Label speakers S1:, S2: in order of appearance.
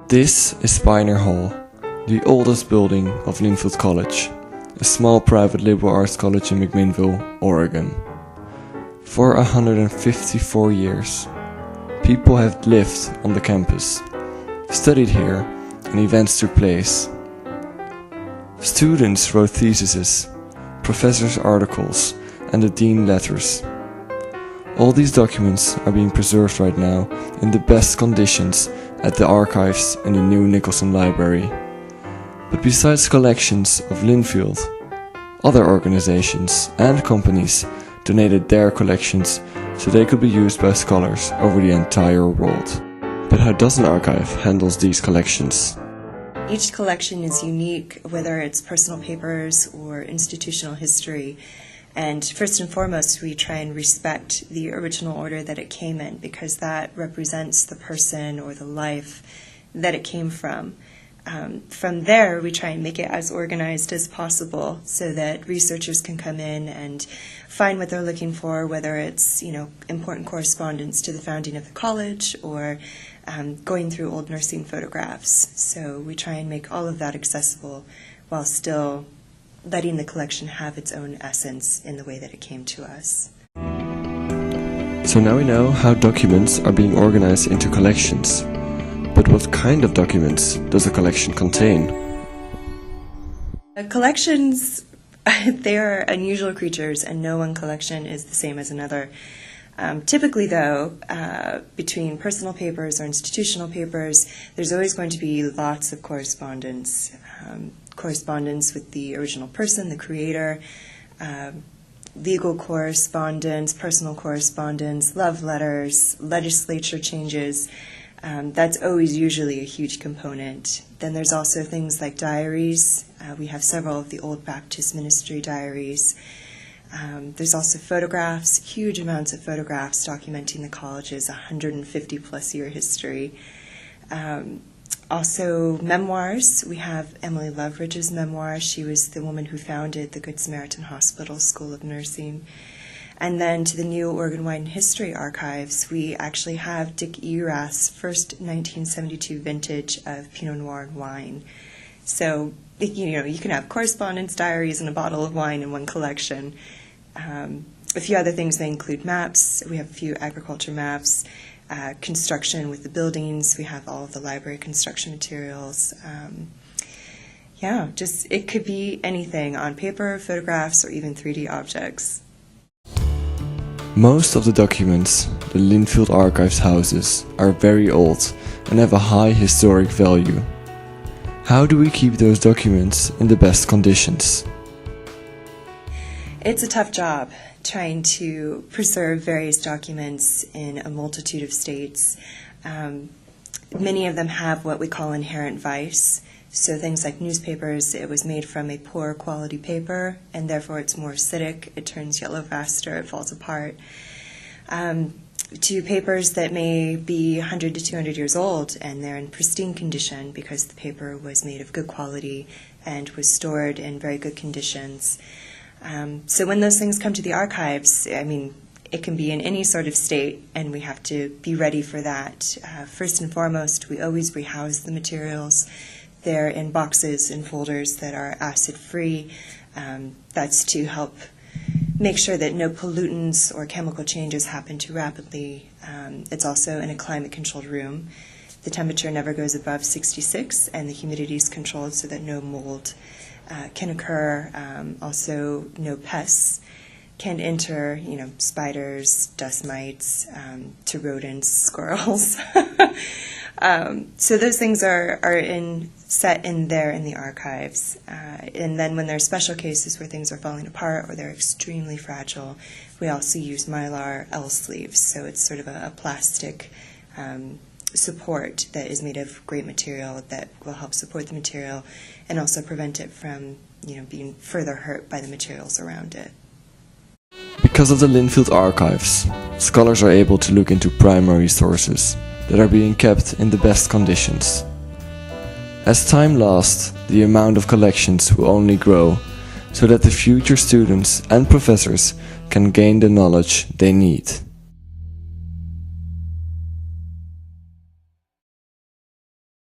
S1: This is Pioneer Hall, the oldest building of Linfield College, a small private liberal arts college in McMinnville, Oregon. For 154 years, people have lived on the campus, studied here, and events took place. Students wrote theses, professors' articles, and the dean letters. All these documents are being preserved right now in the best conditions at the archives in the new Nicholson Library. But besides collections of Linfield, other organizations and companies donated their collections so they could be used by scholars over the entire world. But how does an archive handle these collections?
S2: Each collection is unique, whether it's personal papers or institutional history. And first and foremost, we try and respect the original order that it came in, because that represents the person or the life that it came from. From there, we try and make it as organized as possible so that researchers can come in and find what they're looking for, whether it's, important correspondence to the founding of the college or going through old nursing photographs. So we try and make all of that accessible while still letting the collection have its own essence in the way that it came to us.
S1: So now we know how documents are being organized into collections. But what kind of documents does a collection contain?
S2: Collections, they are unusual creatures, and no one collection is the same as another. Typically, though, between personal papers or institutional papers, there's always going to be lots of correspondence. Correspondence with the original person, the creator, legal correspondence, personal correspondence, love letters, legislature changes. That's always usually a huge component. Then there's also things like diaries. We have several of the old Baptist ministry diaries. There's also photographs, huge amounts of photographs documenting the college's 150-plus year history. Also memoirs. We have Emily Loveridge's memoir. She was the woman who founded the Good Samaritan Hospital School of Nursing. And then to the new Oregon Wine and History Archives, we actually have Dick Erath's first 1972 vintage of Pinot Noir and wine. So, you can have correspondence, diaries, and a bottle of wine in one collection. A few other things may include maps. We have a few agriculture maps, construction with the buildings. We have all of the library construction materials. It could be anything on paper, photographs, or even 3D objects.
S1: Most of the documents the Linfield Archives houses are very old and have a high historic value. How do we keep those documents in the best conditions?
S2: It's a tough job trying to preserve various documents in a multitude of states. Many of them have what we call inherent vice. So things like newspapers, it was made from a poor quality paper, and therefore it's more acidic, it turns yellow faster, it falls apart. To papers that may be 100 to 200 years old, and they're in pristine condition because the paper was made of good quality and was stored in very good conditions. So when those things come to the archives, it can be in any sort of state, and we have to be ready for that. First and foremost, we always rehouse the materials. They're in boxes and folders that are acid-free. That's to help make sure that no pollutants or chemical changes happen too rapidly. It's also in a climate-controlled room. The temperature never goes above 66, and the humidity is controlled so that no mold can occur. Also, no pests can enter, spiders, dust mites, to rodents, squirrels. So those things are set in there in the archives. And then when there are special cases where things are falling apart or they're extremely fragile, we also use Mylar L sleeves. So it's sort of a plastic support that is made of great material that will help support the material and also prevent it from being further hurt by the materials around it.
S1: Because of the Linfield Archives, scholars are able to look into primary sources that are being kept in the best conditions. As time lasts, the amount of collections will only grow, so that the future students and professors can gain the knowledge they need.